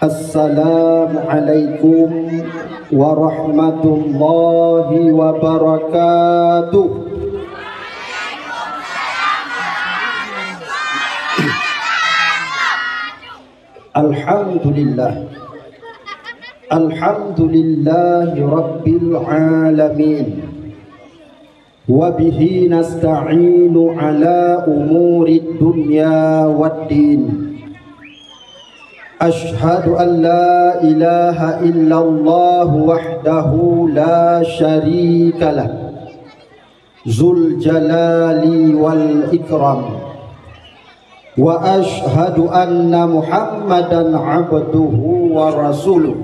Assalamualaikum warahmatullahi wabarakatuh. Alhamdulillah, alhamdulillahi rabbil alamin. Wabihi nasta'inu ala umuri dunya waddin. Ashhadu an la ilaha illallah wahdahu la syarikalah, Zul jalali wal ikram. Wa ashhadu anna Muhammadan abduhu wa rasuluh,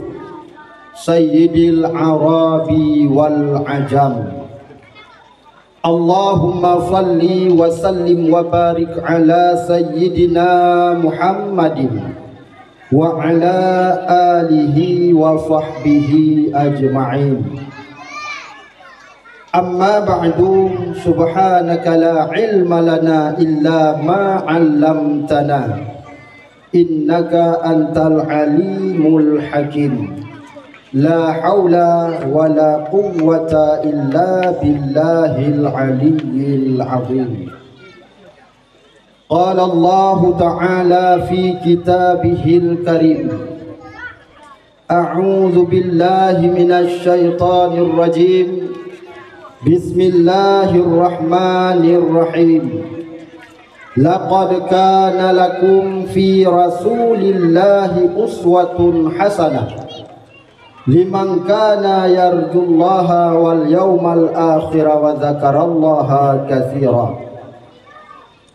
sayyidil arabi wal ajam. Allahumma salli wa sallim wa barik ala sayyidina Muhammadin wa ala alihi wa sahbihi ajma'in. Amma ba'du, subhanaka la ilma lana illa ma 'allamtana, innaka antal alimul hakim. La haula wa la quwwata illa billahil aliyyil azim. Qala Allah ta'ala fi kitabihil karim. A'udzu billahi minasy syaithanir rajim. Bismillahirrahmanirrahim. Laqad kana lakum fi rasulillahi uswatun hasanah liman kana yarjullaha wal yawmal akhir wa dzakarallaha katsira.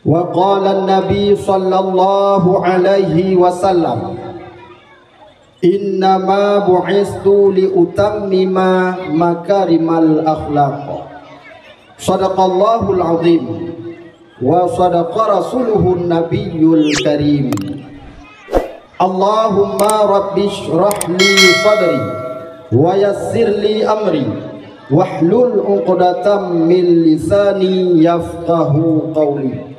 Wa qala an-nabi sallallahu alaihi wasallam, innama bu'istu li utammima makarimal akhlaq. Shadaqallahul azim wa sadaqa rasuluhun nabiyyul karim. Allahumma rabbi shrah li sadri wa yassir li amri wahlul 'uqdatam min lisani yafqahu qawli.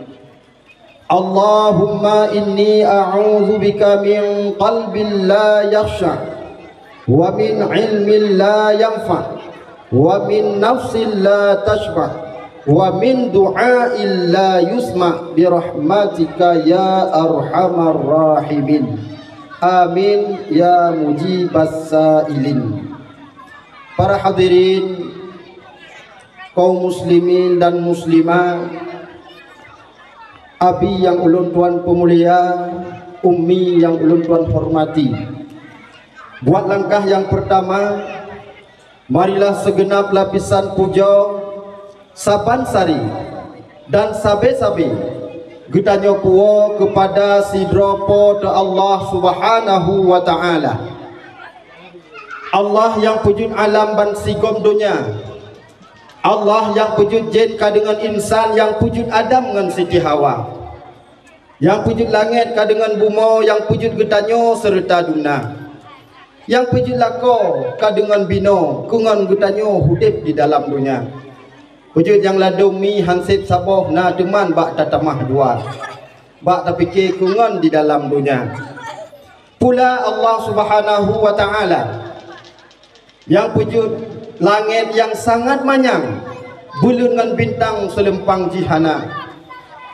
Allahumma inni a'udzu bika min qalbin la yakhsha wa min ilmin la yanfa wa min nafsin la tashba wa min du'ain la yusma bi rahmatika ya arhamar rahimin. Amin ya mujibas sailin. Para hadirin, kaum muslimin dan muslimah, abi yang ulun tuan pemulia, ummi yang ulun tuan hormati. Buat langkah yang pertama, marilah segenap lapisan puja, saban sari dan sabe-sabe gedanyo kuo kepada sidropo de Allah subhanahu wa ta'ala. Allah yang pujud alam ban sigom dunia, Allah yang pujud jin ka dengan insan, yang pujud Adam dengan Siti Hawa, yang pujud langit ka dengan bumi, yang pujud getanyo serta duna, yang pujud lako ka dengan bino kungan getanyo hudip di dalam dunia. Pujud yang ladumi hansip saboh na teman bak tatamah dua, bak tapikir kungan di dalam dunia. Pula Allah subhanahu wa ta'ala yang pujud langit yang sangat manyang, bulan dengan bintang selempang jihana.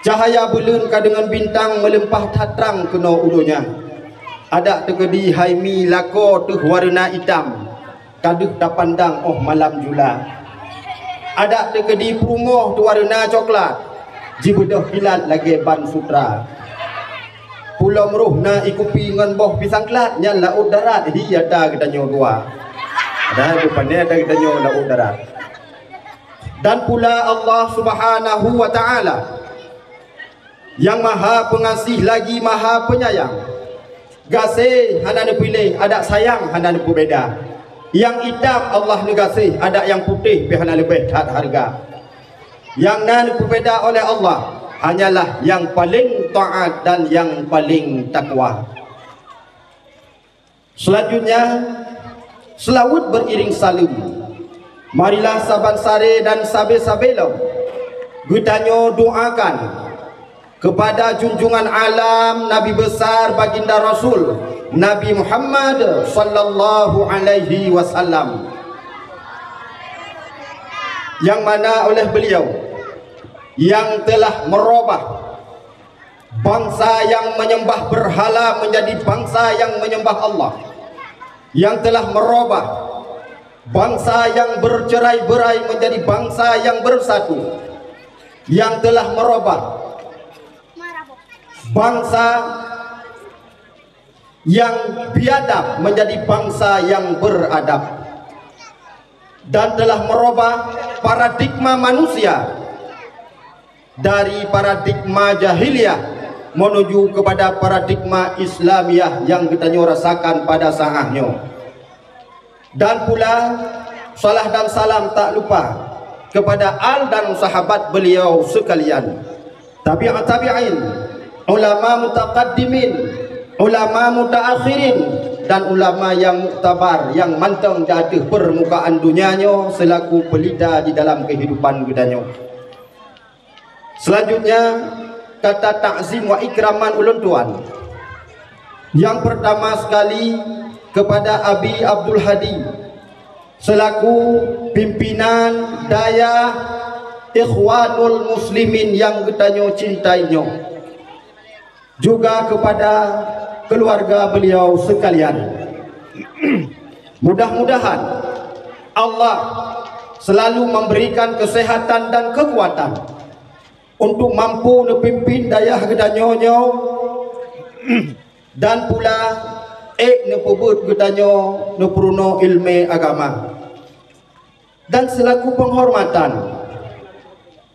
Cahaya bulan ka dengan bintang melempah tatrang kena ulunya. Ada tegedi haimi lako tu warna hitam, kaduh tapandang oh malam jula. Ada tegedi perungoh tu warna coklat, jibudoh kilat lagi ban sutra. Pulau meruh na ikupi ngan boh pisang klat nyan laut darat dia ada gedanyo dua. Ada rupanya ada kita nyola udara. Dan pula Allah subhanahu wa ta'ala yang maha pengasih lagi maha penyayang. Gasih hana ne pilih, ada sayang hana ne beda. Yang hitam Allah ne gasih, ada yang putih hana lebih harga. Yang nan berbeda oleh Allah hanyalah yang paling taat dan yang paling takwa. Selanjutnya, selawat beriring salim. Marilah saban sare dan sabe-sabelo gutanyo doakan kepada junjungan alam Nabi besar baginda Rasul Nabi Muhammad sallallahu alaihi wasallam, yang mana oleh beliau yang telah merubah bangsa yang menyembah berhala menjadi bangsa yang menyembah Allah, yang telah merubah bangsa yang bercerai-berai menjadi bangsa yang bersatu, yang telah merubah bangsa yang biadab menjadi bangsa yang beradab, dan telah merubah paradigma manusia dari paradigma jahiliyah menuju kepada paradigma Islamiah yang kita rasakan pada saatnya. Dan pula salah dan salam tak lupa kepada al dan sahabat beliau sekalian, tabi'in, ulama mutaqaddimin, ulama mutaakhirin, dan ulama yang muktabar yang mantang di atas permukaan dunianya selaku pelita di dalam kehidupan gedanya. Selanjutnya kata takzim wa ikraman ulun tuan. Yang pertama sekali kepada Abi Abdul Hadi selaku pimpinan daya Ikhwanul Muslimin yang kita cintainya, juga kepada keluarga beliau sekalian. Mudah-mudahan Allah selalu memberikan kesehatan dan kekuatan untuk mampu nepimpin daya gedanya dan pula nepebut gedanya nepuruno ilmu agama. Dan selaku penghormatan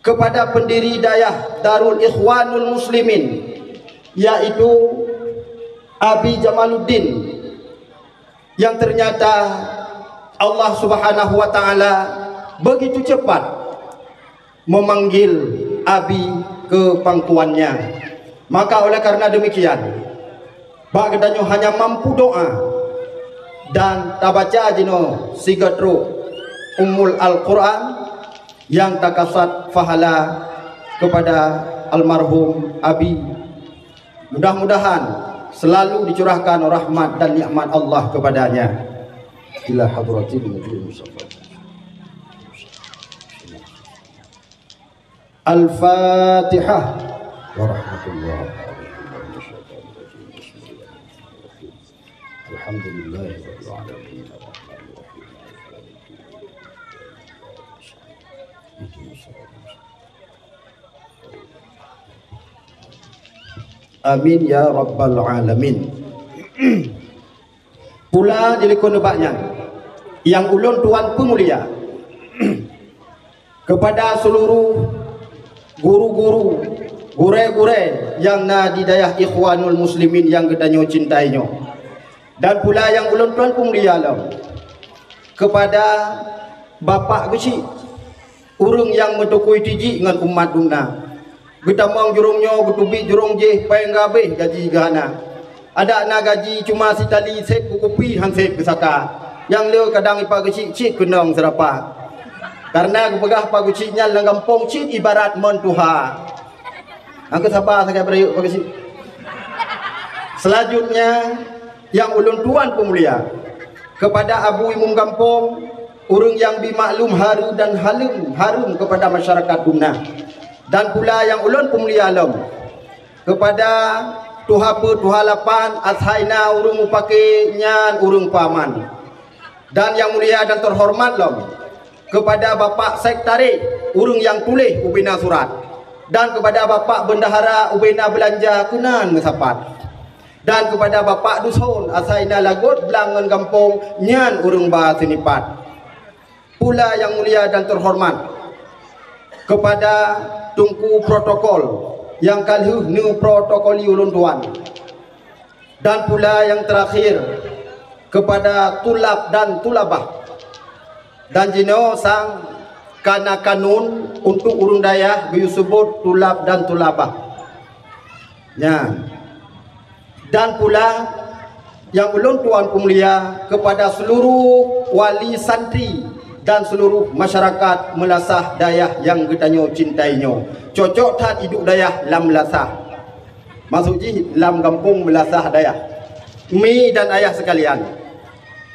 kepada pendiri daya Darul Ikhwanul Muslimin, yaitu Abi Jamaluddin, yang ternyata Allah Subhanahu wa taala begitu cepat memanggil Abi ke pangkuannya. Maka oleh karena demikian, bagdanya hanya mampu doa dan tabaca jino sigatru Ummul Al-Quran yang takasat fahala kepada almarhum Abi. Mudah-mudahan selalu dicurahkan rahmat dan nikmat Allah kepadanya. Ila hadratil Nabi Mustafa. Al-Fatihah. Warahmatullahi wabarakatuh. Alhamdulillahirabbil alamin. Amin ya rabbal alamin. Pula dilikun nebaknya yang ulun tuan pemulia kepada seluruh guru-guru, gure-gure yang na di dayah Ikhwanul Muslimin yang kita cintainya, dan pula yang ulun tuan pemulia lah kepada bapak kecil urung yang metukui tiji dengan umat duna. Kita mong jurungnya getubi jurung je pengabe gaji gana. Ada na gaji cuma si tali sep kopi han sep kesaka. Yang le kadang ipa kecil cik kenong serapa. Karena kepegah pa kecilnya lang kampung cik ibarat mentuha. Angkat sabar saya beri pa kecil. Selanjutnya yang ulun tuan pemulia kepada Abu Imam Kampung, urang yang bimaklum haru dan harum kepada masyarakat Duna. Dan pula yang ulun pemulia alam kepada Tuhalapan Ashaina urung upake nyan urung paman. Dan yang mulia dan terhormat lom kepada Bapak Sektari urung yang tulis ubina surat, dan kepada Bapak Bendahara ubina belanja kunan mesapat, dan kepada Bapak Dusun Ashaina Lagut Belangan Kampung nyan urung ba sinipat. Pula yang mulia dan terhormat kepada tungku protokol yang kalihu nu protokoli ulun tuan, dan pula yang terakhir kepada tulab dan tulabah dan jino sang kana kanun untuk urung daya biu sebut tulab dan tulabah ya. Dan pula yang ulun tuan pemulia kepada seluruh wali santri dan seluruh masyarakat melasah dayah yang getanyo cintainya. Cocok tak hidup dayah lam melasah. Maksud ji lam kampung melasah dayah. Mi dan ayah sekalian,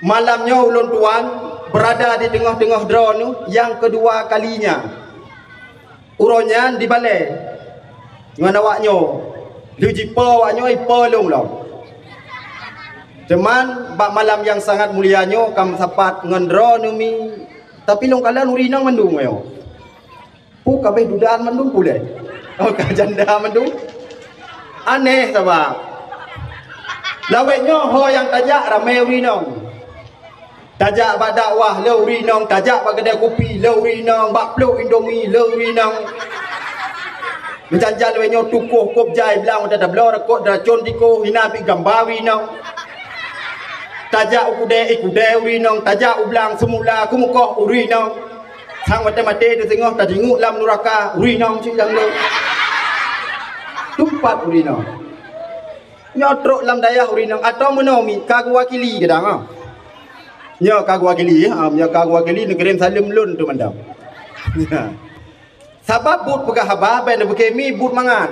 malamnya ulun tuan berada di tengah-tengah drone yang kedua kalinya. Uronyan di balai dengan awaknya lu jipa awaknya ipa long long. Cuman bak malam yang sangat mulianya kam sapat dengan drone mi, tapi long kalian urinang mendung yo. Pu kabeh dudaan mendung pule. Oh ka janda mendung. Aneh sebab laweknya ho yang tajak ramai urinong. Tajak bak dakwah le urinong, tajak bak kedai kopi le urinong, bak peluk Indomie le urinong. Menjanjal laweknya tukuh kop jai belang dah blor kok racun diko hina pi gambar urinong. Tajak ukudai urinong, tajak ublang semula kumukoh urinong. Sang mate-mate tu tengok tadi nguk lam neraka urinong cik yang le. Tumpat urinong. Nyotrok lam dayah urinong atau menomi kagu wakili kedang ah. Nya kagu wakili nya kagu wakili negeri Salim lun tu mandam. Sebab but pegah haba ben bekemi but mangat.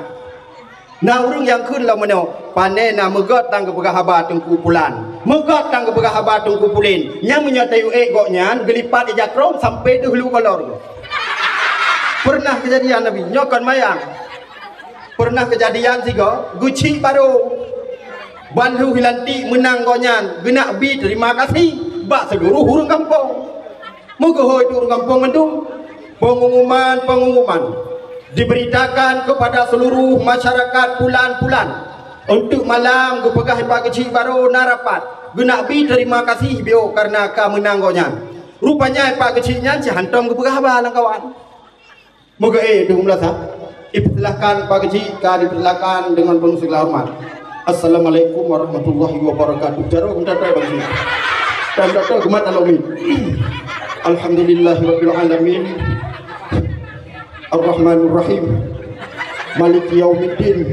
Nah urang yang kun la meno pane na megot tang ke pegah haba tengku pulan. Megot tang ke pegah haba tengku pulin. Nya menyotai gok nyan gelipat ijakrom sampai tu hulu kolor. Pernah kejadian Nabi nyokon mayang. Pernah kejadian sigo guci baru Banlu Hilanti menang gonyan genak bi terima kasih bak seluruh urang kampung. Moga hoi urang kampung mendung pengumuman diberitakan kepada seluruh masyarakat pulan-pulan untuk malam ke pegah pak kecil baru narapat genak bi terima kasih bio karena ka menang gonyan. Rupanya pak kecilnya hantam ke pegah balang kawan. Moga dum lasa dipersilakan pak kecil ka dipersilakan dengan penuh segala hormat. Assalamualaikum warahmatullahi wabarakatuh. Jaro kita bagi. Dan kata gemat alamin. Alhamdulillahirabbil alamin. Ar-Rahmanir Rahim. Maliki yaumiddin.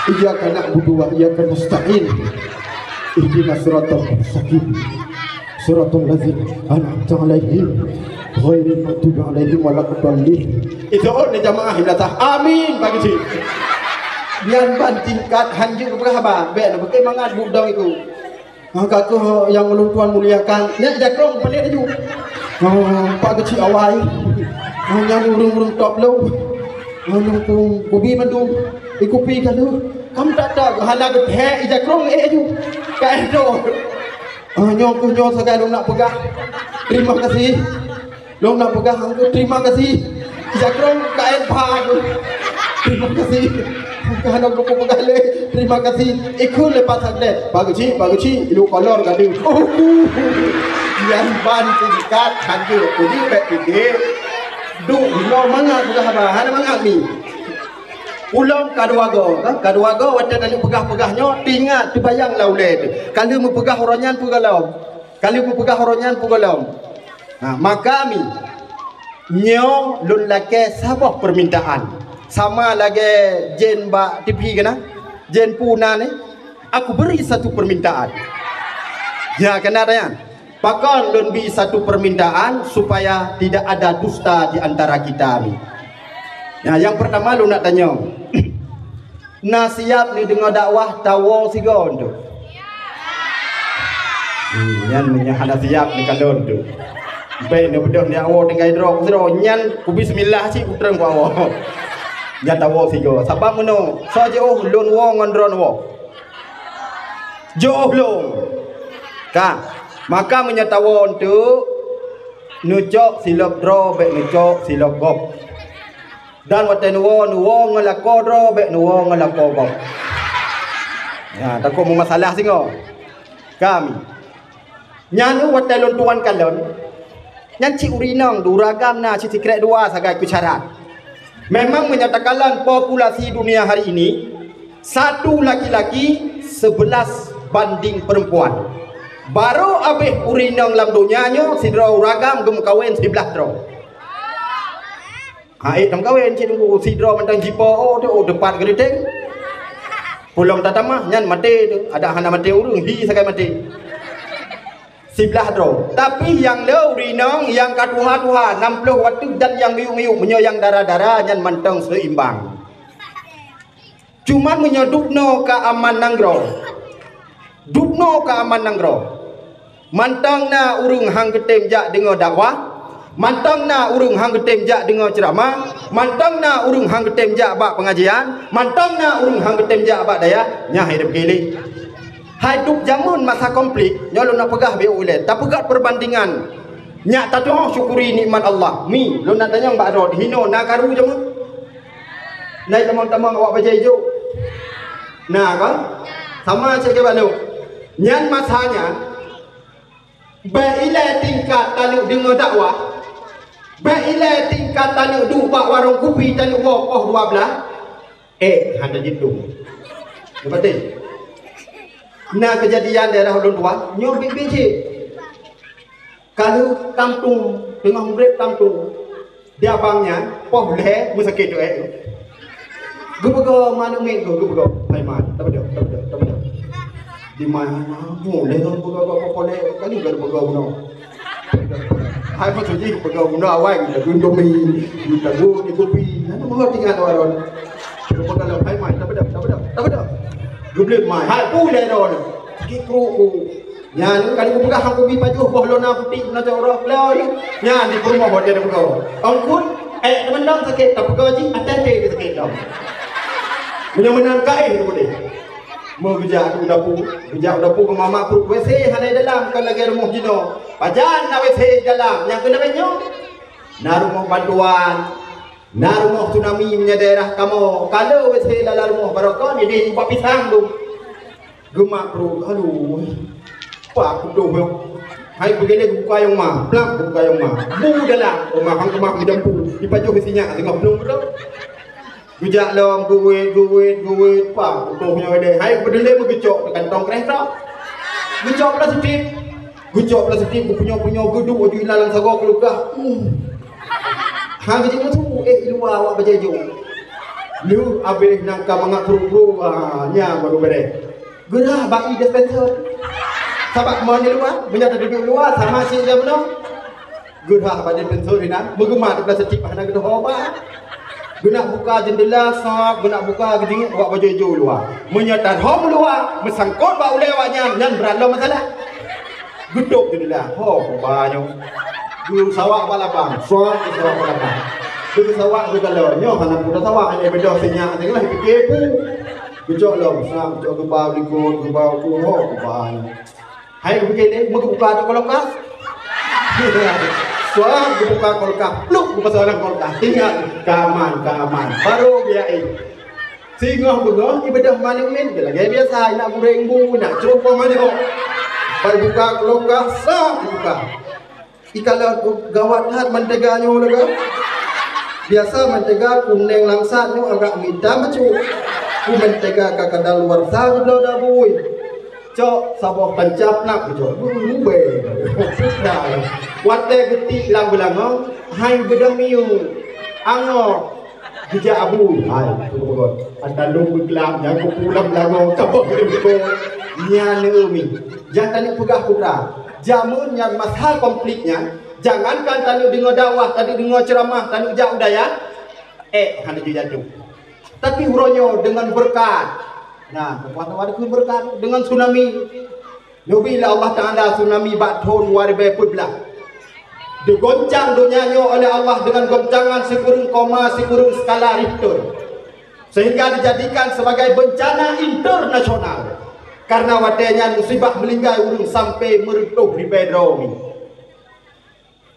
Iyyaka na'budu wa iyyaka nasta'in. Ihdinas siratal mustaqim. Siratal ladzina an'amta 'alaihim ghairil maghdubi 'alaihim waladdallin. Itu orang jamaah hindatah. Amin bagi si. Biar ban tingkat hanjur berapa ben pakai mangat budang itu angka ke yang ulun tuan muliakan nek jakrong pelik aju pak kecil awai hanya urung-urung top low anu kopi mandung kopi kan tu kam tak tak hala ke he jakrong aju kae do nyo sekali nak pegang terima kasih lo nak pegang terima kasih jakrong kae pa terima kasih. Kahana grupo pagale terima kasih ikut lepas hadle baguci ilu kolor gadu yang ban tingkat hanjur jadi pek pike du lo mangat pegah bahan mangat ni ulang kaduago wate tadi pegah-pegahnya tingat tu bayang laule kalau mu pegah horonyan pugalom kalau mu pegah horonyan pugalom nah maka mi nyo lun lake sabah permintaan sama lagi jen bak tipi kena jen puna ni aku beri satu permintaan ya kena ya pakon lun bi satu permintaan supaya tidak ada dusta di antara kita ni ya yang pertama lu nak tanya nah siap ni dengar dakwah tawo sigon tu nyan menyahada siap ni kalon tu baik ni bedah ni awak tinggal drok nyan ku bismillah si utreng ku awak nyata wo sigo sabab meno so jauh lon wo ngondron wo jauh long ka maka menyata wo untuk nucok silop dro be nucok silop gop dan waten wo nuwo ngelako dro be nuwo ngelako gop ya takut mau masalah singo kami nyanu waten lon tuan kalon nyan ci urinang duragam na ci secret dua sagai kucarat. Memang menyatakan populasi dunia hari ini satu laki-laki 11 banding perempuan. Baru habis urinang lam dunianya sidra uragam gem kawin 11 dro. Hai tam kawin cik tunggu sidra mentang jipa tu depan geriting. Pulang tatamah nyan mati tu ada hana mati urung hi sakai mati. 11 dro. Tapi yang le urinang yang katuha-tuha 60 waktu dan yang miu-miu menyo yang darah-darah nyan manteng seimbang. Cuma menyodukno ka aman nanggro. dupno ka aman nanggro mantang na urung hang ketem jak dengar dakwah, mantang na urung hang ketem jak dengar ceramah, mantang na urung hang ketem jak bak pengajian, mantang na urung hang ketem jak bak daya nya hidup gili. Hidup jamun masa konflik nyalo nak pegah be ulen tak pegat perbandingan nya tak tahu syukuri nikmat Allah mi lo nak tanya bak rod hino na karu jamun nai teman-teman awak baca hijau nah kan sama cakap balu nyan masanya bailai tingkat taluk dengar dakwah, bailai tingkat taluk duk bak warung kopi taluk wapoh 12 handa jitu betul. Nah kejadian daerah ulun tua nyo biji kalau tampung dengan murid tampung dia abangnya poh leh musakit tu gubago mana main gubago hai mat tak betul di mana boleh tu gubago apa boleh kali enggak gubago no hai macam je gubago no awai kita gundomi kita go di kopi ada mengerti kan orang gubago hai mat tak betul Gublet mai, hai pu le ron. Ki kru. Nya ni kali ku pegang hang kopi baju boh lona putih na jorok le ni. Nya di rumah hotel pego. Angkun teman-teman sakit tak pego ji atas te sakit dah. Menang kai tu boleh. Mau kerja aku dapur ke mama perut WC hanai dalam kan lagi rumah jino. Pajan na WC dalam yang kena benyo. Na rumah bantuan. Na rumah tsunami punya daerah kamu. Kalau WC dalam rumah barokah ni dia buat pisang tu. Gemak perut. Aduh. Apa aku tu? Hai begini buka yang mah. Plak buka yang mah. Bu dalam rumah hang rumah di dampu. Di pajak isinya tengah belum betul. Gujak long guwit. Apa aku punya ide. Hai berdele bergecok dekat kantong kereta. Gecok plastik. Ku punya gedung ojo ilalang sagok kelukah. Hang jadi tu luar awak baca jo. Lu habis nak mangak puru nya baru bere. Gerah bagi dispenser. Sabak mau ni luar, menyata duduk luar sama si dia benar. Gerah bagi dispenser ni nak bergema di plastik hana gedo hoba. Guna buka jendela sap, guna buka geding awak baca jo luar. Menyata hom luar, mesangkot bau lewatnya nyan beralo masalah. Gedok jendela. Banyak. Guru sawak balapang, sawak balapang. Guru sawak juga lo, nyo kana kuda sawak hanya beda senyak, tengah fikir pu. Gejok lo, sam, gejok gebau likut, gebau ku ho, gebau. Hai fikir ni, mau buka tu kolkas. Sawak buka kolkas, pluk buka sawak kolkas, tinggal kaman. Baru dia Singoh bengong ibadah maling min, lagi biasa nak goreng bu, nak coba mana ho. Baru buka kolkas, sam buka. Ikalau gawat hat menteganya laga. Biasa mentega kuning langsat ni agak minta macu. Ku mentega kakadal luar sa lo dah bui. Cok sabah pencap nak cok. Be. Sudah. Wate geti lang-lang hai bedang miu. Ango bija abu. Hai tu ada lu beklam yang ku pulang lango cabak ko. Nya ne umi. Jangan tanya pegah putra. Jamun yang masalah konfliknya, jangankan tadi dengar dakwah, tadi dengar ceramah, tadi jauh daya, hanya jatuh. Tapi uronyo dengan berkat. Nah, ada berkat dengan tsunami. Bila Allah Taala tsunami bathon warbe pudlah. Digoncang dunianya oleh Allah dengan goncangan sekurang koma sekurang skala Richter. Sehingga dijadikan sebagai bencana internasional. Karena wadahnya musibah melinggai urung sampai meretup di bedroom.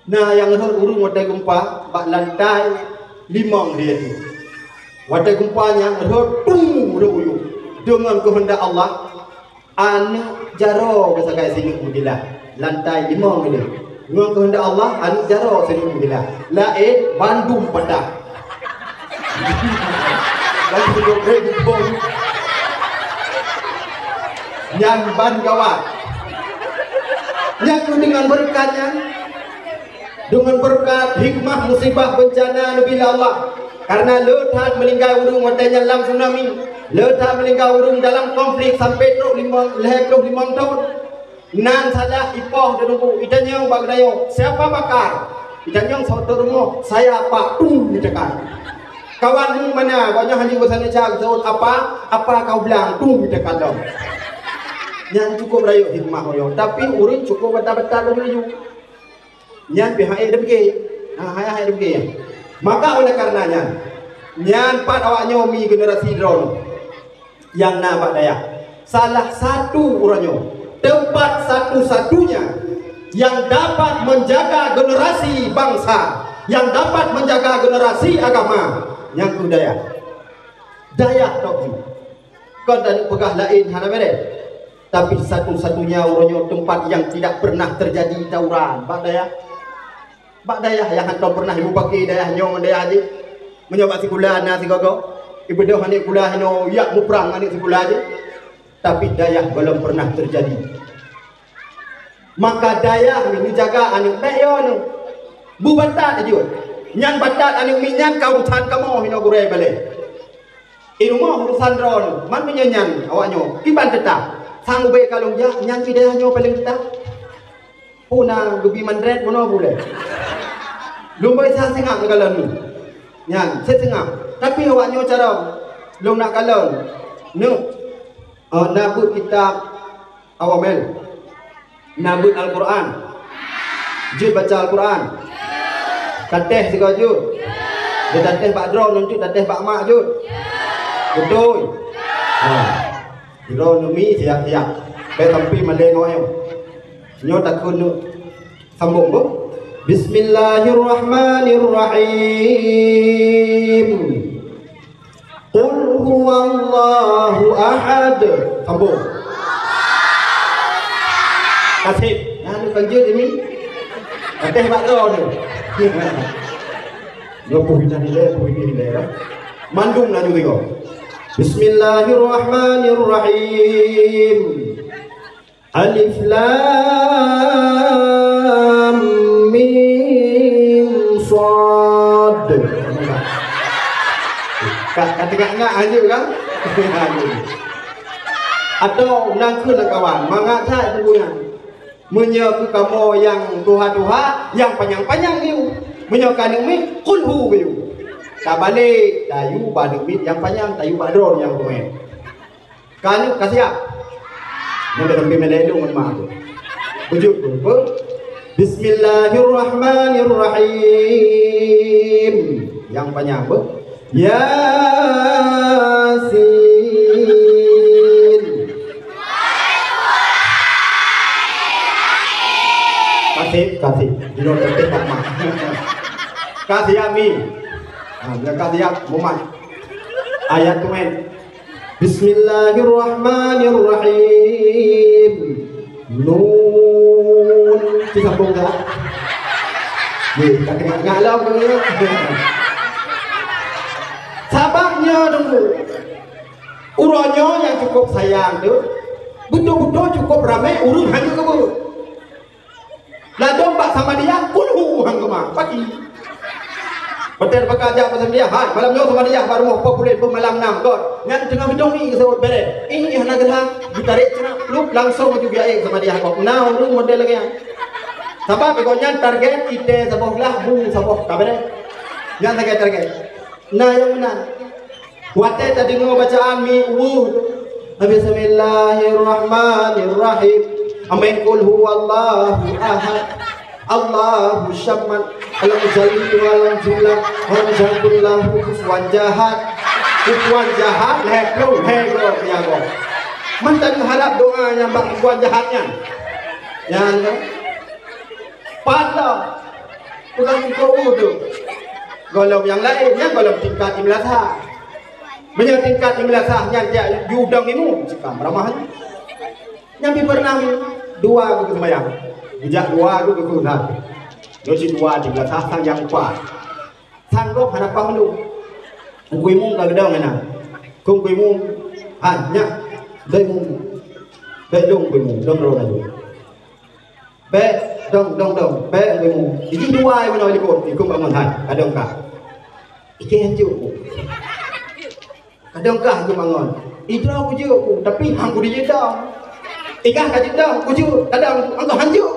Nah yang urung wadah gempa bak lantai 5 dia tu. Wadah gempanya tung uyuh dengan kehendak Allah anu jaro kesakai sini mudilah lantai 5 dia. Dengan kehendak Allah anu jaro sini mudilah. Lain Bandung padah. Lagi duduk bom. Yang ban gawat. Yang dengan berkatnya, dengan berkat hikmah musibah bencana Nabi Allah. Karena letat melingkai urung wadahnya dalam tsunami, letat melingkai urung dalam konflik sampai teruk 5 tahun. Nan salah ipoh denungku, itanyong bagdayo. Siapa bakar? Itanyong saudaramu, saya Pak Tung ditekan. Kawanmu mana? Banyak hanya bersama cak, apa kau bilang Tung ditekan dong. Yang cukup rayu hikmah yo, tapi urut cukup betul-betul rayu. Yang pihak ada pergi. Hai ada pergi. Maka oleh karenanya, nyan pat awaknya mi generasi drone yang nampak daya. Salah satu orangnya, tempat satu-satunya yang dapat menjaga generasi bangsa, yang dapat menjaga generasi agama, yang budaya. Daya tok. Kau dan pegah lain hana mere. Tapi satu-satunya orangnya tempat yang tidak pernah terjadi tawuran. Bak daya yang hantar pernah ibu pakai daya nyong daya aja. Menyobat si bulan na si gogo. Ibu dah hani bulan no yak mu perang ani si bulan aja. Tapi daya belum pernah terjadi. Maka daya ni jaga anu peyo nu. Bu batat aja. Nyan batat anu minyan kau urusan kamu hino gurai balik. Irumah urusan drone man menyanyan awaknya kiban tetap. Sang ube kalau ya nyan daya nyo paling tetap. Puna gubi mandret mono boleh. Lumbai saya sengak kalau ni. Nyan saya sengak. Tapi awaknya cara lom nak kalau nu nabut kitab awamel. Nabut Al-Quran. Jud baca Al-Quran. Tateh juga jud. Dia tateh Pak Drone nunjuk tateh Pak Mak jud. Betul. Drone mi siap-siap. Baik tampi maleng awak. Nyo takun sambung bu. Bismillahirrahmanirrahim. Qul huwallahu ahad. Sambung. Kasih. Nah, lu kanjut ini. Teh Pak Drone ni. Yo puhi tadi le, puhi ni le. Mandung lah juga. Bismillahirrahmanirrahim. Alif lam mim sad. Kata ngak aja kan? Atau nak ke kawan, mangak saya punya. Menyeku kamu yang tuha-tuha yang panjang-panjang ni. Menyekan ini kulhu biu. Tak balik tayu badumit yang panjang, tayu badron yang kuat. Kan kasih apa? Yang dalam pemelelung lemah tu. Bujuk tu. Bismillahirrahmanirrahim. Yang panjang apa? Yasin. Kasih. Di luar tempat mak. Kasih ami. Dia kasih Muhammad. Ayat tu men. Bismillahirrahmanirrahim. Nun. Kita sambung tak? Ni, tak kena ngalau ke? Sababnya dulu. Urutnya yang cukup sayang tu, betul-betul cukup ramai urut hanya ke bu. Lah domba sama dia kulhu hang kemah pagi. Betul bekerja pasal dia. Hai malam nyo sama dia baru mau populer malam 6 god. Ngan tengah hidung ni kesebut bere. Ini hana gerah ditarik cina lu langsung maju biaya sama dia kok. Now lu model lagi. Sebab begonya target kita sebelah bu sabok kabere. Ngan target. Nah yang mana? Wate tadi ngo bacaan mi Bismillahirrahmanirrahim. Amin qul huwallahu ahad. Allahu syamman. Alam jalil walam jumlah. Walam jambullahu kufuwan jahat. Kufuwan jahat heklo ya go. Mantan harap doa yang bang kufuwan jahatnya. Yang pada bukan kau tu. Golong yang lainnya golong tingkat imlasah. Banyak tingkat imlasahnya dia yudang ini cikam ramahan. Yang pernah dua aku sembahyang. Bijak dua aku kekunah. Dosi dua di belakang yang kuat. Sanggup harapan lu. Kuimu kalau dah mana? Kuimu hanya demu. Bedong kuimu dong roda tu. Dong. Kuimu. Ini dua yang mana ikut? Ikut bangun hai. Adongkah? Ikan juk. Adongkah aku bangun? Itu aku juk. Tapi aku dia dah. Ikan kaji dah, kuju, kadang angkau hancur.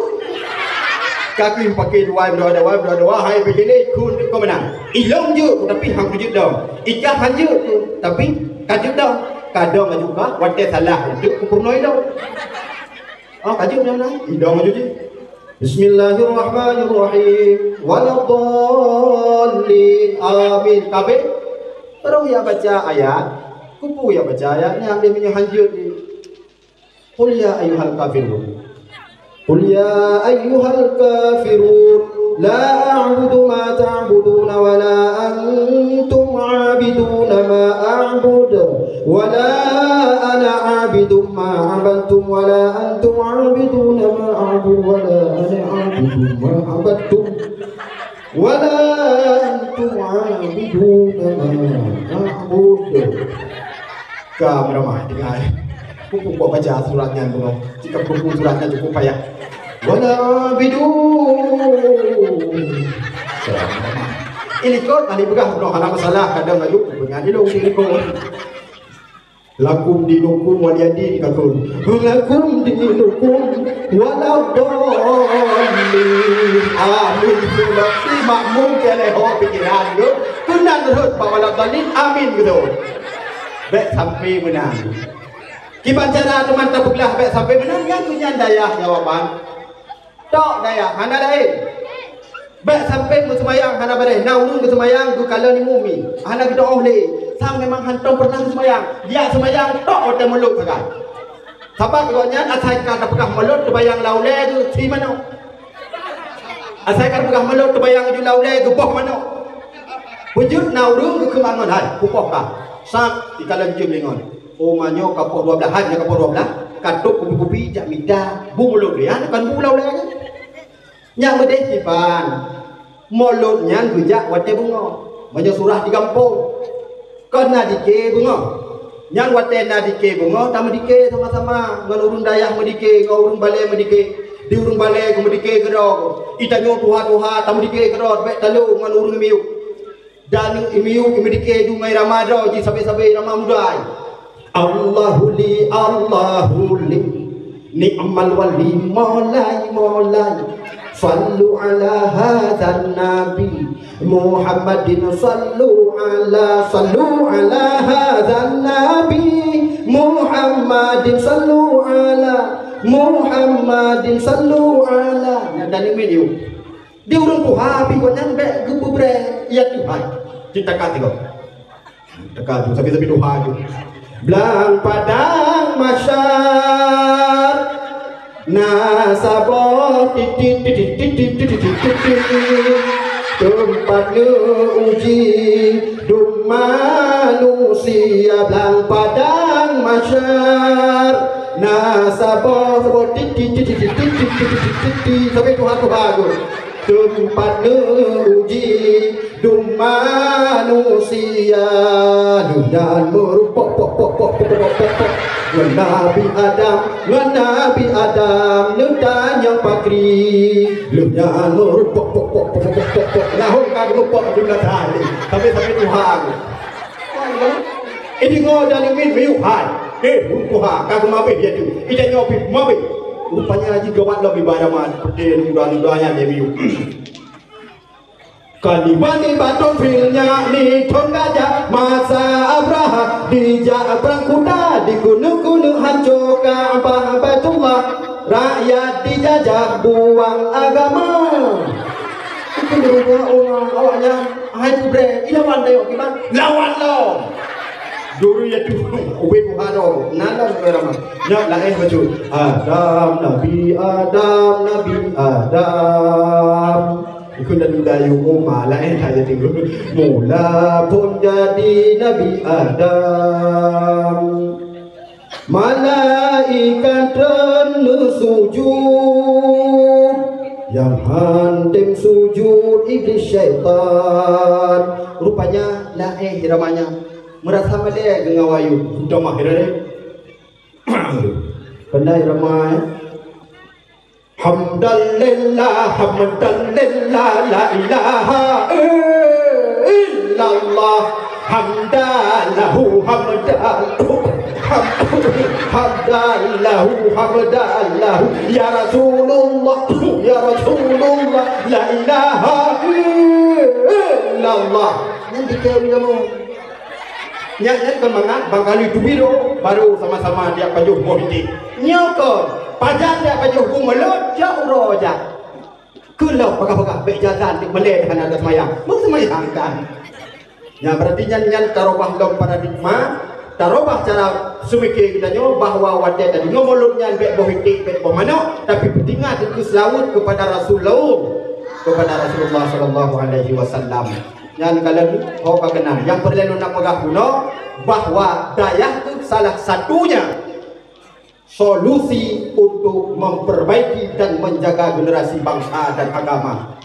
Kaki pakai dua hai begini, kau menang. Ilong je, tapi hang kuju dah. Ikan hancur tu, tapi kaji dah. Kadang juga, wadah salah, duduk kupurnoi dah. Oh, kaji macam mana? Idam maju je. Bismillahirrahmanirrahim. Waladhdallin. Amin. Kabeh. Terus ya baca ayat. Kupu ya baca ayat ni ambil punya hanjut ni. Qul ya ayyuhal kafirun. Qul ya ayyuhal kafirun. La a'budu ma ta'buduna wa la antum 'abiduna ma a'budu wa la ana 'abidu ma 'abadtum wa la antum 'abiduna ma a'budu wa la ana 'abidu ma 'abadtum wa la antum 'abiduna ma a'budu. Kamu ramai dengar. Kupu buat baca suratnya dulu. Jika kupu suratnya cukup payah. Wala bidu. Ini kau tadi begah belum ada masalah kadang ngajuk dengan ini dong ini kau. Lakum dinukum waliyadi dikatun. Lakum dinukum waladhdallin. Amin. Berarti makmum keleh ho pikiran yo. Kunan terus waladhdallin amin gitu. Baik sampai menang. Kiban cara teman tabuklah baik sampai menang yang punya daya jawaban. Tak daya, hana lain. Baik sampai bersemayang, hana badai. Naurun bersemayang, tu kalau ni mumi. Hana kita oleh. Sang memang hantam pernah bersemayang. Dia semayang, tak ada mulut sekarang. Sebab katanya, asaikan tak pegah mulut, terbayang laulai tu, si mana? Asaikan pegah mulut, terbayang ju laulai tu, boh mana? Wujud naurun ke kemangan, hai, kupoh kah? Sang, di kalau jum lingon. Oh, manyo kapok 12, hanya kapok 12. Katuk kupi-kupi, jak mida, bu mulut dia, kan bu laulai kan? Yang medeh kipan mulutnya gejak wate bunga banyak surah di kampung kena dike bunga yang wate na dike bunga tam dike sama-sama ngan urung dayah medike ngau urung balai medike di urung balai ku medike gerog itanyo tuha-tuha tam dike gerog baik talu ngan urung miuk dan miuk medike du mai ramadro ji sabe-sabe ramah mudai Allahu li ni'mal wali molai Sallu ala hadzal nabi Muhammadin sallu ala hadzal nabi Muhammadin sallu ala dan ini video dia urung tuha pi ko nyan be gubu bre ya tuhan kita kati ko dekat sabi-sabi tuha tu belang padang masyar nasabah tempatnya uji dum manusia belang padang masyar nasabah sampai Tuhan bagus tempatnya uji dum manusia dan merupok Nabi Adam Nudan yang pakri Lunya nur Nahum kan rupok juga tadi sampai Tuhan ini ngodan ini miuhan Tuhan kagum mabe dia tu ida nyobi mabe rupanya haji gawat lebih baraman seperti nudan-nudannya dia miu Kalibani batu filnya ni tongaja masa Abraham dijak perang kuda di gunung-gunung hancur Ka'bah Baitullah rakyat dijajah buang agama itu juga orang awaknya hai bre ilawan dayo gimana lawan lo dulu ya tu uwe buharo nanda merama nyak lain baju Nabi Adam ikut dan dayu umma lain saja tinggal mula pun jadi Nabi Adam malaikat dan sujud yang hantim sujud iblis syaitan rupanya lain ramanya merasa dia gengawayu sudah mahir deh pandai ramai Hamdalillah la ilaha illallah hamdalahu ya Rasulullah la ilaha illallah nanti kamu nyanyi kemangat bangkali tu biru baru sama-sama dia kajuh politik nyokor Pajan dia baju hukum melut jauh roja. Kalau pakai bek jazan di meleh dengan ada semayang, mau semayang kan? Ya berarti nyanyian tarobah dalam paradigma, tarobah cara sumikir kita nyo bahwa wadah tadi ngomolutnya bek bohitik bek bomano, tapi pentingnya itu selawat kepada Rasulullah Sallallahu Alaihi Wasallam. Yang kalian kau kenal, yang perlu nak pegang kuno bahwa dayah itu salah satunya solusi untuk memperbaiki dan menjaga generasi bangsa dan agama.